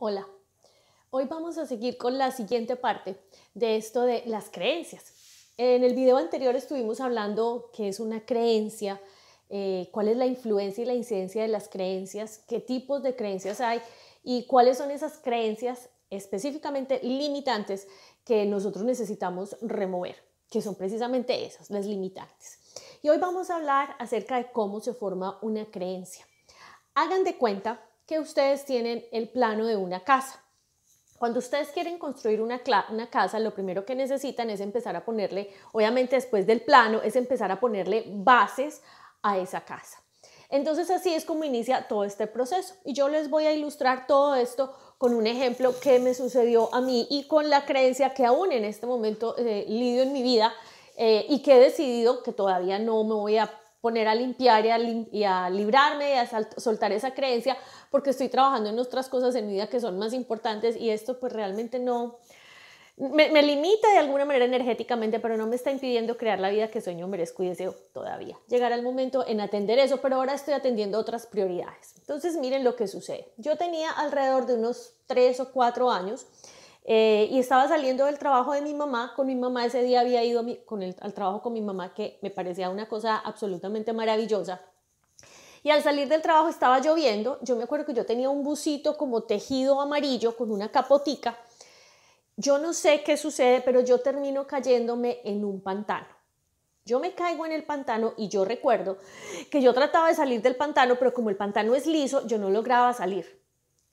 Hola, hoy vamos a seguir con la siguiente parte de esto de las creencias. En el video anterior estuvimos hablando qué es una creencia, cuál es la influencia y la incidencia de las creencias, qué tipos de creencias hay y cuáles son esas creencias específicamente limitantes que nosotros necesitamos remover, que son precisamente esas, las limitantes. Y hoy vamos a hablar acerca de cómo se forma una creencia. Hagan de cuenta que ustedes tienen el plano de una casa. Cuando ustedes quieren construir una casa, lo primero que necesitan es empezar a ponerle, obviamente después del plano, es empezar a ponerle bases a esa casa. Entonces así es como inicia todo este proceso. Y yo les voy a ilustrar todo esto con un ejemplo que me sucedió a mí y con la creencia que aún en este momento lidio en mi vida y que he decidido que todavía no me voy a poner a limpiar y a librarme y a soltar esa creencia porque estoy trabajando en otras cosas en mi vida que son más importantes y esto pues realmente no me limita de alguna manera energéticamente, pero no me está impidiendo crear la vida que sueño, merezco y deseo todavía. Llegará el momento en atender eso, pero ahora estoy atendiendo otras prioridades. Entonces miren lo que sucede. Yo tenía alrededor de unos 3 o 4 años y estaba saliendo del trabajo de mi mamá. Con mi mamá ese día había ido al trabajo con mi mamá, que me parecía una cosa absolutamente maravillosa. Y al salir del trabajo estaba lloviendo. Yo me acuerdo que yo tenía un busito como tejido amarillo con una capotica. Yo no sé qué sucede, pero yo termino cayéndome en un pantano. Yo me caigo en el pantano y yo recuerdo que yo trataba de salir del pantano, pero como el pantano es liso, yo no lograba salir.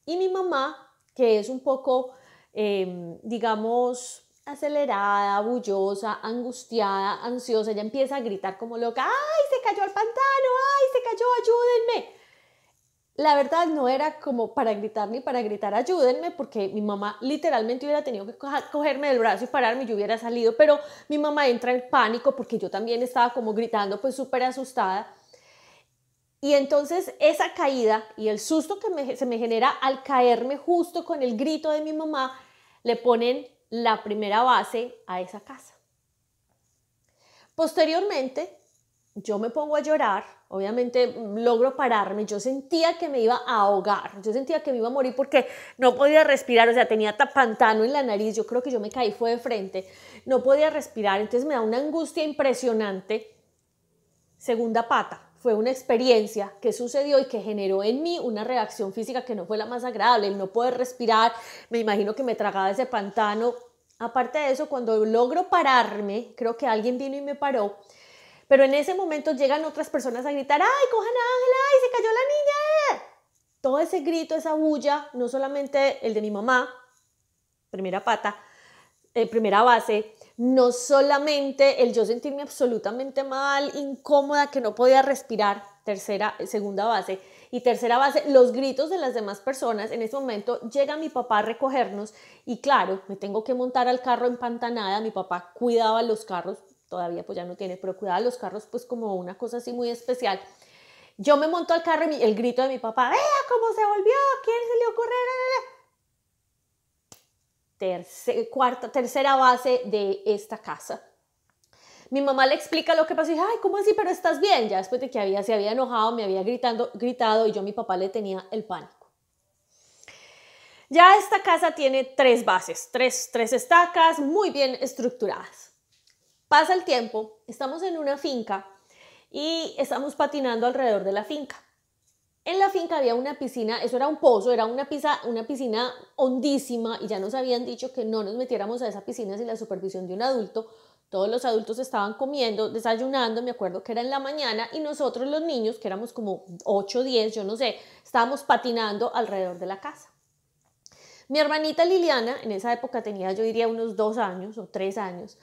Y mi mamá, que es un poco, digamos, acelerada, bullosa, angustiada, ansiosa, ella empieza a gritar como loca: ¡ay, se cayó al pantano! ¡Ay, se cayó! ¡Ayúdenme! La verdad no era como para gritar ni para gritar ayúdenme, porque mi mamá literalmente hubiera tenido que cogerme del brazo y pararme y yo hubiera salido, pero mi mamá entra en pánico porque yo también estaba como gritando pues súper asustada. Y entonces esa caída y el susto que se me genera al caerme justo con el grito de mi mamá, le ponen la primera base a esa casa. Posteriormente, yo me pongo a llorar, obviamente logro pararme, yo sentía que me iba a ahogar, yo sentía que me iba a morir porque no podía respirar, o sea, tenía pantano en la nariz, yo creo que yo me caí fue de frente, no podía respirar, entonces me da una angustia impresionante. Segunda pata, fue una experiencia que sucedió y que generó en mí una reacción física que no fue la más agradable, el no poder respirar, me imagino que me tragaba ese pantano. Aparte de eso, cuando logro pararme, creo que alguien vino y me paró, pero en ese momento llegan otras personas a gritar: ¡ay, cojan a Ángela! ¡Ay, se cayó la niña! Todo ese grito, esa bulla, no solamente el de mi mamá, primera pata, primera base, no solamente el yo sentirme absolutamente mal, incómoda, que no podía respirar, segunda base, y tercera base, los gritos de las demás personas. En ese momento llega mi papá a recogernos y claro, me tengo que montar al carro empantanada. Mi papá cuidaba los carros, todavía pues ya no tiene, pero cuidaba los carros pues como una cosa así muy especial. Yo me monto al carro y el grito de mi papá: ¡vea cómo se volvió! ¿Quién se le ocurre? Tercera base de esta casa. Mi mamá le explica lo que pasó y dice: ay, ¿cómo así? Pero estás bien. Ya después de que se había enojado, me había gritado y yo a mi papá le tenía el pánico. Ya esta casa tiene 3 bases, tres estacas muy bien estructuradas. Pasa el tiempo, estamos en una finca y estamos patinando alrededor de la finca. En la finca había una piscina, eso era un pozo, era una piscina hondísima y ya nos habían dicho que no nos metiéramos a esa piscina sin la supervisión de un adulto. Todos los adultos estaban comiendo, desayunando, me acuerdo que era en la mañana, y nosotros los niños, que éramos como 8 o 10, yo no sé, estábamos patinando alrededor de la casa. Mi hermanita Liliana, en esa época tenía, yo diría, unos 2 años o 3 años,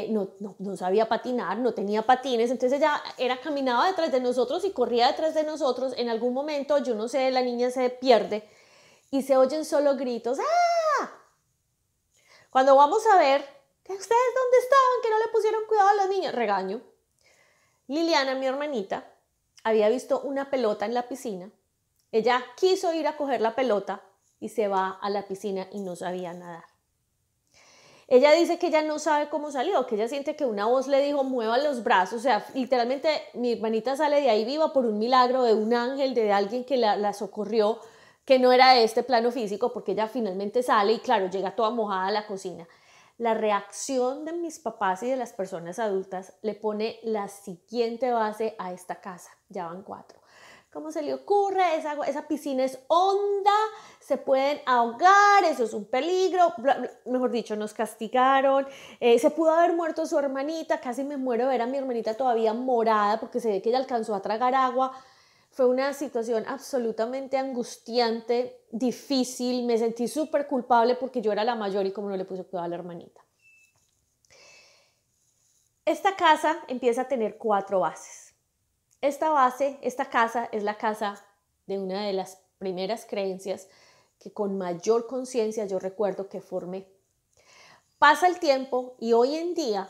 no sabía patinar, no tenía patines, entonces ella caminaba detrás de nosotros y corría detrás de nosotros. En algún momento, yo no sé, la niña se pierde y se oyen solo gritos: ¡ah! Cuando vamos a ver, ¿ustedes dónde estaban? Que no le pusieron cuidado a las niñas. Regaño. Liliana, mi hermanita, había visto una pelota en la piscina. Ella quiso ir a coger la pelota y se va a la piscina y no sabía nadar. Ella dice que ella no sabe cómo salió, que ella siente que una voz le dijo: mueva los brazos. O sea, literalmente mi hermanita sale de ahí viva por un milagro de un ángel, de alguien que la socorrió. que no era de este plano físico, porque ella finalmente sale y claro, llega toda mojada a la cocina. La reacción de mis papás y de las personas adultas le pone la siguiente base a esta casa. Ya van 4. ¿Cómo se le ocurre? Esa piscina es honda, se pueden ahogar, eso es un peligro. Mejor dicho, nos castigaron. Se pudo haber muerto su hermanita, casi me muero de ver a mi hermanita todavía morada porque se ve que ella alcanzó a tragar agua. Fue una situación absolutamente angustiante, difícil, me sentí súper culpable porque yo era la mayor y como no le puse cuidado a la hermanita. Esta casa empieza a tener 4 bases. Esta casa es la casa de una de las primeras creencias que con mayor conciencia yo recuerdo que formé. Pasa el tiempo y hoy en día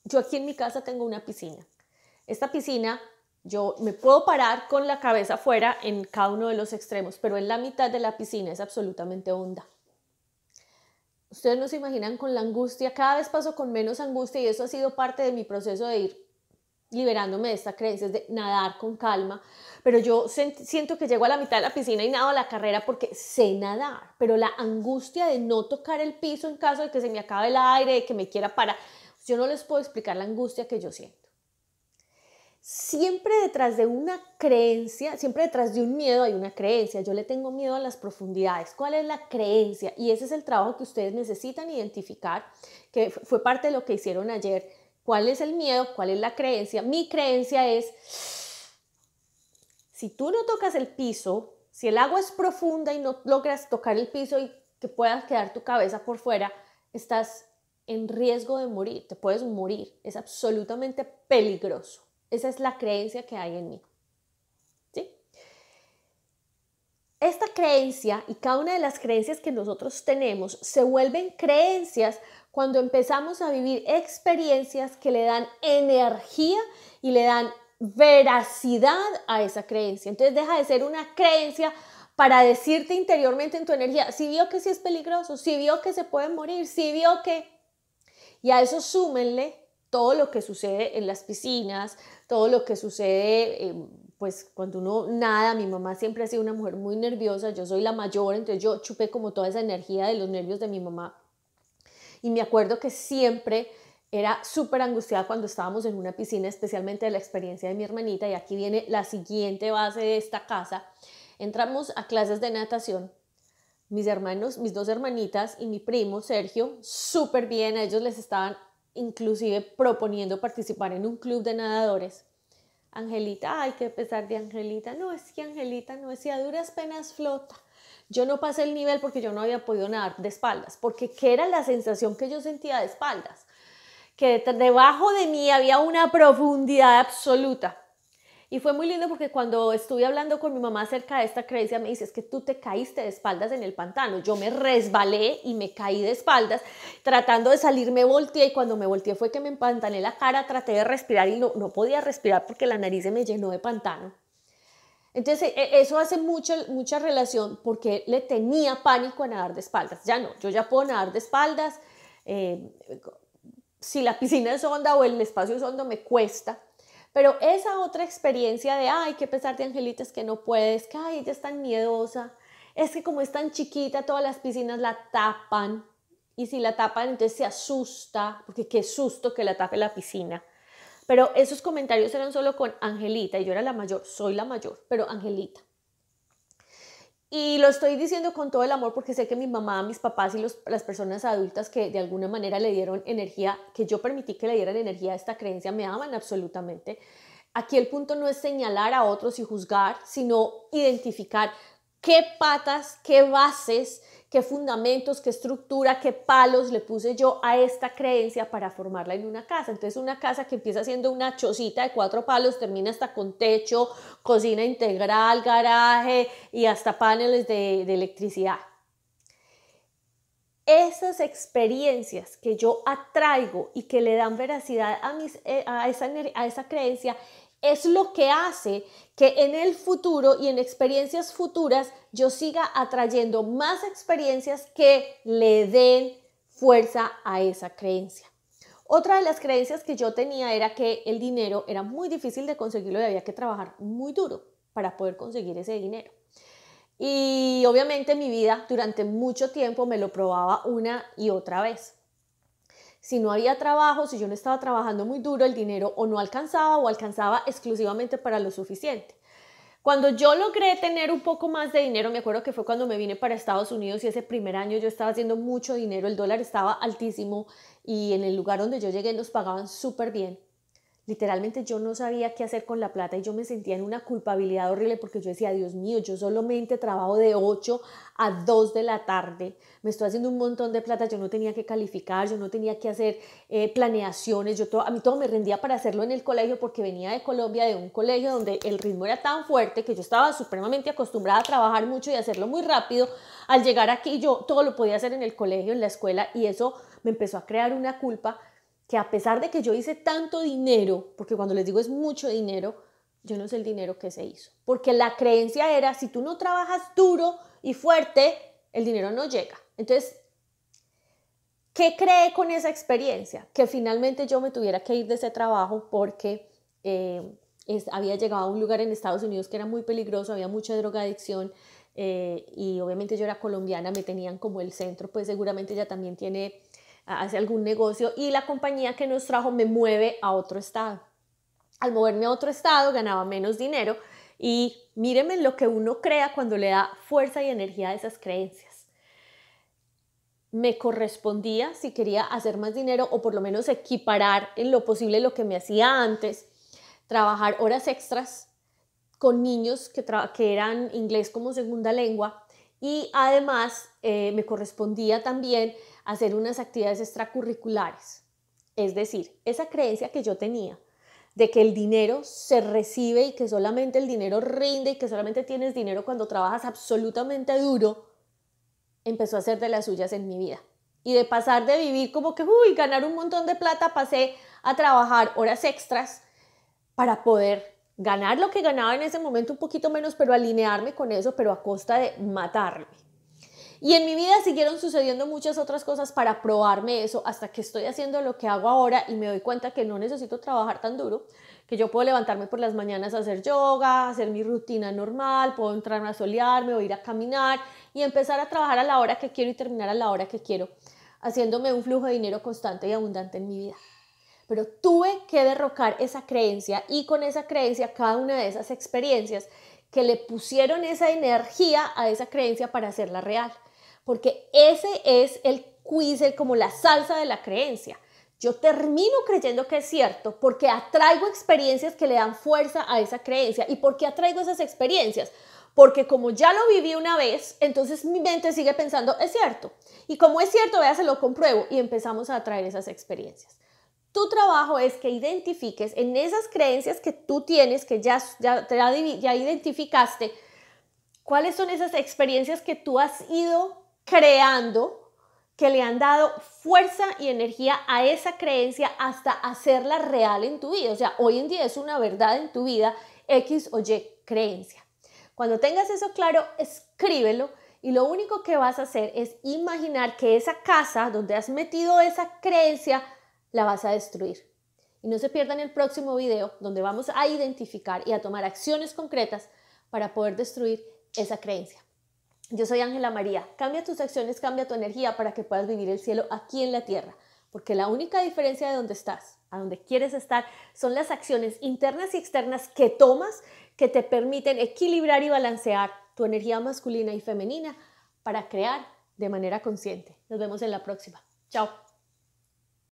yo aquí en mi casa tengo una piscina. Esta piscina yo me puedo parar con la cabeza afuera en cada uno de los extremos, pero en la mitad de la piscina es absolutamente honda. Ustedes no se imaginan con la angustia, cada vez paso con menos angustia y eso ha sido parte de mi proceso de ir liberándome de esta creencia, es de nadar con calma, pero yo siento que llego a la mitad de la piscina y nado a la carrera porque sé nadar, pero la angustia de no tocar el piso en caso de que se me acabe el aire, de que me quiera parar, yo no les puedo explicar la angustia que yo siento. Siempre detrás de una creencia, siempre detrás de un miedo hay una creencia. Yo le tengo miedo a las profundidades. ¿Cuál es la creencia? Y ese es el trabajo que ustedes necesitan identificar, que fue parte de lo que hicieron ayer. ¿Cuál es el miedo? ¿Cuál es la creencia? Mi creencia es, si tú no tocas el piso, si el agua es profunda y no logras tocar el piso y que puedas quedar tu cabeza por fuera, estás en riesgo de morir, te puedes morir. Es absolutamente peligroso. Esa es la creencia que hay en mí. ¿Sí? Esta creencia y cada una de las creencias que nosotros tenemos se vuelven creencias cuando empezamos a vivir experiencias que le dan energía y le dan veracidad a esa creencia. Entonces deja de ser una creencia para decirte interiormente en tu energía, si vio que sí es peligroso, si vio que se puede morir, si vio que... Y a eso súmenle todo lo que sucede en las piscinas, todo lo que sucede, pues cuando uno nada. Mi mamá siempre ha sido una mujer muy nerviosa, yo soy la mayor, entonces yo chupé como toda esa energía de los nervios de mi mamá. Y me acuerdo que siempre era súper angustiada cuando estábamos en una piscina, especialmente de la experiencia de mi hermanita. Y aquí viene la siguiente base de esta casa. Entramos a clases de natación. Mis hermanos, mis 2 hermanitas y mi primo Sergio, súper bien, a ellos les estaban inclusive proponiendo participar en un club de nadadores. Angelita, ay, qué pesar de Angelita, no, es que Angelita no es, si a duras penas flota. Yo no pasé el nivel porque yo no había podido nadar de espaldas, porque ¿qué era la sensación que yo sentía de espaldas? Que debajo de mí había una profundidad absoluta. Y fue muy lindo porque cuando estuve hablando con mi mamá acerca de esta creencia, me dice, es que tú te caíste de espaldas en el pantano. Yo me resbalé y me caí de espaldas, tratando de salir me volteé y cuando me volteé fue que me empantané la cara, traté de respirar y no podía respirar porque la nariz se me llenó de pantano. Entonces eso hace mucha relación porque le tenía pánico a nadar de espaldas. Ya no, yo ya puedo nadar de espaldas. Si la piscina es honda o el espacio es hondo me cuesta. Pero esa otra experiencia de, ay, qué pesar de Angelita, es que no puedes, que ay, ella es tan miedosa, es que como es tan chiquita, todas las piscinas la tapan, y si la tapan entonces se asusta, porque qué susto que la tape la piscina. Pero esos comentarios eran solo con Angelita, y yo era la mayor, soy la mayor, pero Angelita. Y lo estoy diciendo con todo el amor porque sé que mi mamá, mis papás y las personas adultas que de alguna manera le dieron energía, que yo permití que le dieran energía a esta creencia, me aman absolutamente. Aquí el punto no es señalar a otros y juzgar, sino identificar qué patas, qué bases, qué fundamentos, qué estructura, qué palos le puse yo a esta creencia para formarla en una casa. Entonces una casa que empieza siendo una chocita de 4 palos, termina hasta con techo, cocina integral, garaje y hasta paneles de electricidad. Esas experiencias que yo atraigo y que le dan veracidad a esa creencia es lo que hace que en el futuro y en experiencias futuras yo siga atrayendo más experiencias que le den fuerza a esa creencia. Otra de las creencias que yo tenía era que el dinero era muy difícil de conseguirlo y había que trabajar muy duro para poder conseguir ese dinero. Y obviamente mi vida durante mucho tiempo me lo probaba una y otra vez. Si no había trabajo, si yo no estaba trabajando muy duro, el dinero o no alcanzaba o alcanzaba exclusivamente para lo suficiente. Cuando yo logré tener un poco más de dinero, me acuerdo que fue cuando me vine para Estados Unidos y ese primer año yo estaba haciendo mucho dinero, el dólar estaba altísimo y en el lugar donde yo llegué nos pagaban súper bien. Literalmente yo no sabía qué hacer con la plata y yo me sentía en una culpabilidad horrible porque yo decía, Dios mío, yo solamente trabajo de 8 a 2 de la tarde, me estoy haciendo un montón de plata, yo no tenía que calificar, yo no tenía que hacer planeaciones, a mí todo me rendía para hacerlo en el colegio porque venía de Colombia, de un colegio donde el ritmo era tan fuerte que yo estaba supremamente acostumbrada a trabajar mucho y hacerlo muy rápido. Al llegar aquí yo todo lo podía hacer en el colegio, en la escuela, y eso me empezó a crear una culpa que a pesar de que yo hice tanto dinero, porque cuando les digo es mucho dinero, yo no sé el dinero que se hizo. Porque la creencia era, si tú no trabajas duro y fuerte, el dinero no llega. Entonces, ¿qué creé con esa experiencia? Que finalmente yo me tuviera que ir de ese trabajo porque había llegado a un lugar en Estados Unidos que era muy peligroso, había mucha drogadicción y obviamente yo era colombiana, me tenían como el centro, pues seguramente ella también hace algún negocio y la compañía que nos trajo me mueve a otro estado. Al moverme a otro estado ganaba menos dinero y mírenme lo que uno crea cuando le da fuerza y energía a esas creencias. Me correspondía, si quería hacer más dinero o por lo menos equiparar en lo posible lo que me hacía antes, trabajar horas extras con niños que eran inglés como segunda lengua y además me correspondía también hacer unas actividades extracurriculares. Es decir, esa creencia que yo tenía de que el dinero se recibe y que solamente el dinero rinde y que solamente tienes dinero cuando trabajas absolutamente duro, empezó a ser de las suyas en mi vida. Y de pasar de vivir como que, ganar un montón de plata, pasé a trabajar horas extras para poder ganar lo que ganaba en ese momento, un poquito menos, pero alinearme con eso, pero a costa de matarme. Y en mi vida siguieron sucediendo muchas otras cosas para probarme eso hasta que estoy haciendo lo que hago ahora y me doy cuenta que no necesito trabajar tan duro, que yo puedo levantarme por las mañanas a hacer yoga, hacer mi rutina normal, puedo entrarme a solearme o ir a caminar y empezar a trabajar a la hora que quiero y terminar a la hora que quiero, haciéndome un flujo de dinero constante y abundante en mi vida. Pero tuve que derrocar esa creencia y con esa creencia, cada una de esas experiencias que le pusieron esa energía a esa creencia para hacerla real. Porque ese es el quiz, como la salsa de la creencia. Yo termino creyendo que es cierto porque atraigo experiencias que le dan fuerza a esa creencia. ¿Y por qué atraigo esas experiencias? Porque como ya lo viví una vez, entonces mi mente sigue pensando, es cierto. Y como es cierto, vea, se lo compruebo y empezamos a atraer esas experiencias. Tu trabajo es que identifiques en esas creencias que tú tienes, que ya identificaste, cuáles son esas experiencias que tú has ido creando que le han dado fuerza y energía a esa creencia hasta hacerla real en tu vida. O sea, hoy en día es una verdad en tu vida, X o Y creencia. Cuando tengas eso claro, escríbelo y lo único que vas a hacer es imaginar que esa casa donde has metido esa creencia la vas a destruir. Y no se pierdan el próximo video donde vamos a identificar y a tomar acciones concretas para poder destruir esa creencia. Yo soy Ángela María. Cambia tus acciones, cambia tu energía para que puedas vivir el cielo aquí en la tierra. Porque la única diferencia de donde estás a donde quieres estar son las acciones internas y externas que tomas que te permiten equilibrar y balancear tu energía masculina y femenina para crear de manera consciente. Nos vemos en la próxima. Chao.